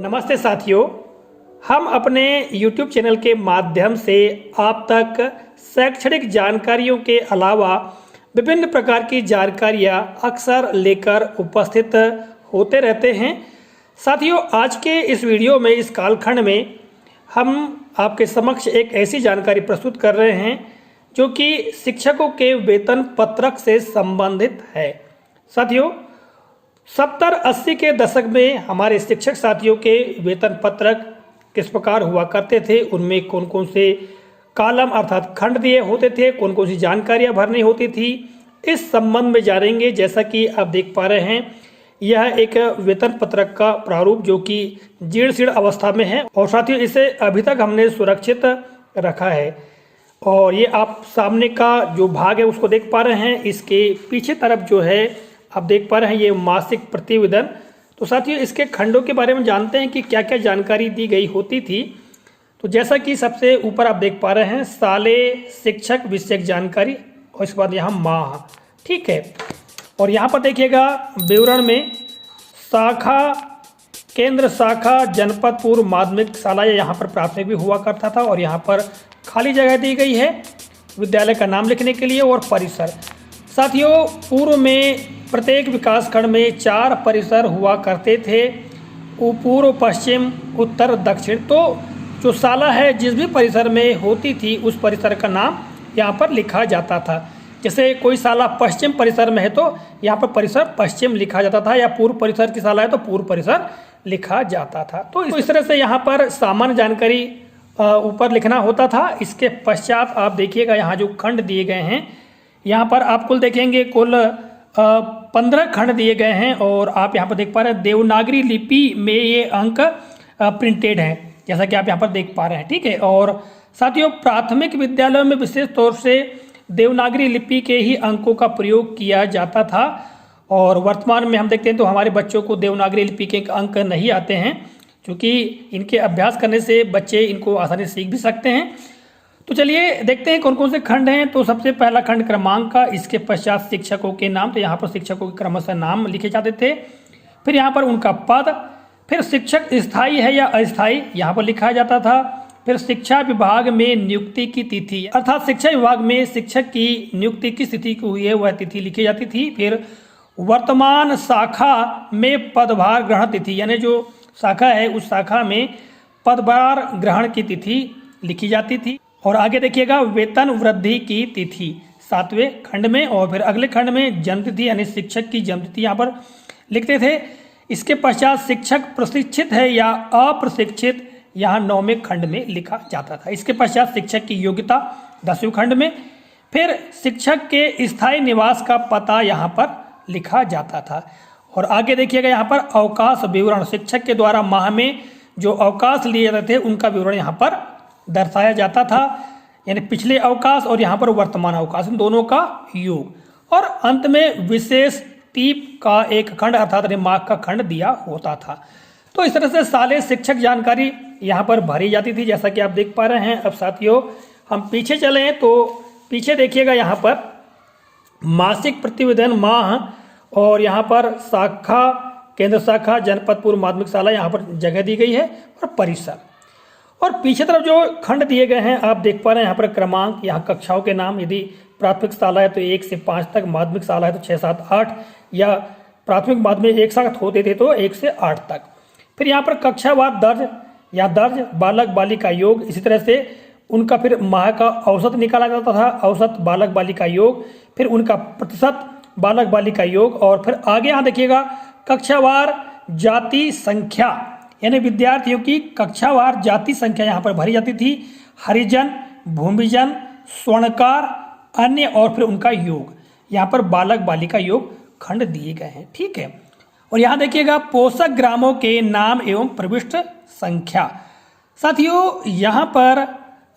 नमस्ते साथियों, हम अपने YouTube चैनल के माध्यम से आप तक शैक्षणिक जानकारियों के अलावा विभिन्न प्रकार की जानकारियाँ अक्सर लेकर उपस्थित होते रहते हैं। साथियों, आज के इस वीडियो में, इस कालखंड में हम आपके समक्ष एक ऐसी जानकारी प्रस्तुत कर रहे हैं जो कि शिक्षकों के वेतन पत्रक से संबंधित है। साथियों, 70-80 के दशक में हमारे शिक्षक साथियों के वेतन पत्रक किस प्रकार हुआ करते थे, उनमें कौन कौन से कॉलम अर्थात खंड दिए होते थे, कौन कौन सी जानकारियां भरनी होती थी, इस संबंध में जानेंगे। जैसा कि आप देख पा रहे हैं, यह एक वेतन पत्रक का प्रारूप जो कि जीर्ण शीर्ण अवस्था में है और साथियों इसे अभी तक हमने सुरक्षित रखा है। और ये आप सामने का जो भाग है उसको देख पा रहे हैं, इसके पीछे तरफ जो है आप देख पा रहे हैं ये मासिक प्रतिवेदन। तो साथियों, इसके खंडों के बारे में जानते हैं कि क्या क्या जानकारी दी गई होती थी। तो जैसा कि सबसे ऊपर आप देख पा रहे हैं साले शिक्षक विषयक जानकारी और इसके बाद यहाँ माह, ठीक है। और यहाँ पर देखिएगा विवरण में शाखा, केंद्र शाखा, जनपद पूर्व माध्यमिक शाला, यहाँ पर प्राथमिक भी हुआ करता था और यहाँ पर खाली जगह दी गई है विद्यालय का नाम लिखने के लिए और परिसर। साथियों, पूर्व में प्रत्येक विकास खंड में 4 परिसर हुआ करते थे, पूर्व, पश्चिम, उत्तर, दक्षिण। तो जो शाला है जिस भी परिसर में होती थी उस परिसर का नाम यहाँ पर लिखा जाता था। जैसे कोई शाला पश्चिम परिसर में है तो यहाँ पर परिसर पश्चिम लिखा जाता था, या पूर्व परिसर की शाला है तो पूर्व परिसर लिखा जाता था। तो इस तरह से यहाँ पर सामान्य जानकारी ऊपर लिखना होता था। इसके पश्चात आप देखिएगा यहाँ जो खंड दिए गए हैं, यहाँ पर आप कुल देखेंगे कुल 15 खंड दिए गए हैं और आप यहाँ पर देख पा रहे हैं देवनागरी लिपि में ये अंक प्रिंटेड हैं, जैसा कि आप यहाँ पर देख पा रहे हैं, ठीक है। और साथियों, प्राथमिक विद्यालयों में विशेष तौर से देवनागरी लिपि के ही अंकों का प्रयोग किया जाता था और वर्तमान में हम देखते हैं तो हमारे बच्चों को देवनागरी लिपि के अंक नहीं आते हैं, क्योंकि इनके अभ्यास करने से बच्चे इनको आसानी से सीख भी सकते हैं। तो चलिए देखते हैं कौन कौन से खंड हैं। तो सबसे पहला खंड क्रमांक का, इसके पश्चात शिक्षकों के नाम। तो यहाँ पर शिक्षकों के क्रमशः नाम लिखे जाते थे, फिर यहाँ पर उनका पद, फिर शिक्षक स्थायी है या अस्थायी यहाँ पर लिखा जाता था, फिर शिक्षा विभाग में नियुक्ति की तिथि अर्थात शिक्षा विभाग में शिक्षक की नियुक्ति किस तिथि को हुई है वह तिथि लिखी जाती थी, फिर वर्तमान शाखा में पदभार ग्रहण तिथि, यानी जो शाखा है उस शाखा में पदभार ग्रहण की तिथि लिखी जाती थी। और आगे देखिएगा वेतन वृद्धि की तिथि 7वें खंड में, और फिर अगले खंड में जन्म तिथि यानी शिक्षक की जन्म तिथि यहाँ पर लिखते थे। इसके पश्चात शिक्षक प्रशिक्षित है या अप्रशिक्षित यहाँ 9वें खंड में लिखा जाता था। इसके पश्चात शिक्षक की योग्यता 10वें खंड में, फिर शिक्षक के स्थायी निवास का पता यहाँ पर लिखा जाता था। और आगे देखिएगा यहाँ पर अवकाश विवरण, शिक्षक के द्वारा माह में जो अवकाश लिए जाते थे उनका विवरण यहाँ पर दर्शाया जाता था, यानी पिछले अवकाश और यहाँ पर वर्तमान अवकाश, इन दोनों का योग। और अंत में विशेष टीप का एक खंड अर्थात रिमार्क का खंड दिया होता था। तो इस तरह से साले शिक्षक जानकारी यहाँ पर भरी जाती थी, जैसा कि आप देख पा रहे हैं। अब साथियों, हम पीछे चले तो पीछे देखिएगा यहाँ पर मासिक प्रतिवेदन माह और यहाँ पर शाखा, केंद्र शाखा, जनपद पूर्व माध्यमिक शाला यहाँ पर जगह दी गई है और परिसर। और पीछे तरफ जो खंड दिए गए हैं आप देख पा रहे हैं यहाँ पर क्रमांक, यहाँ कक्षाओं के नाम, यदि प्राथमिक शाला है तो 1 से 5 तक, माध्यमिक शाला है तो 6, 7, 8, या प्राथमिक माध्यमिक एक साथ होते थे तो 1 से 8 तक। फिर यहाँ पर कक्षावार दर्ज या दर्ज, बालक बालिका योग, इसी तरह से उनका फिर माह का औसत निकाला जाता था, औसत बालक बालिका योग, फिर उनका प्रतिशत बालक बालिका योग। और फिर आगे यहाँ देखिएगा कक्षावार जाति संख्या, यानी विद्यार्थियों की कक्षावार जाति संख्या यहाँ पर भरी जाती थी, हरिजन, भूमिजन, स्वर्णकार, अन्य, और फिर उनका योग। यहाँ पर बालक बालिका योग खंड दिए गए हैं, ठीक है। और यहाँ देखिएगा पोषक ग्रामों के नाम एवं प्रविष्ट संख्या। साथियों, यहाँ पर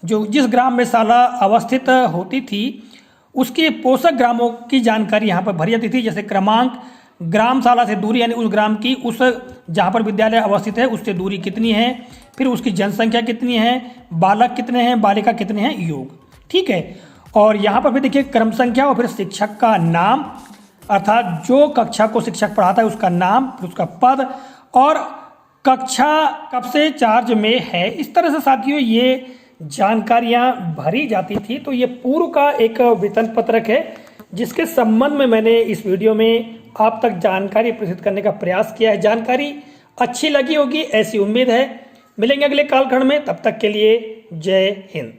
जो जिस ग्राम में शाला अवस्थित होती थी उसके पोषक ग्रामों की जानकारी यहाँ पर भरी जाती थी, जैसे क्रमांक, ग्राम शाला से दूरी यानी उस ग्राम की, उस जहाँ पर विद्यालय अवस्थित है उससे दूरी कितनी है, फिर उसकी जनसंख्या कितनी है, बालक कितने हैं, बालिका कितने हैं, योग, ठीक है। और यहाँ पर भी देखिए क्रम संख्या और फिर शिक्षक का नाम, अर्थात जो कक्षा को शिक्षक पढ़ाता है उसका नाम, फिर उसका पद, और कक्षा कब से चार्ज में है, इस तरह से साथियों ये जानकारियां भरी जाती थी। तो ये पूर्व का एक वेतन पत्रक है जिसके संबंध में मैंने इस वीडियो में आप तक जानकारी प्रस्तुत करने का प्रयास किया है। जानकारी अच्छी लगी होगी ऐसी उम्मीद है। मिलेंगे अगले कालखंड में, तब तक के लिए जय हिंद।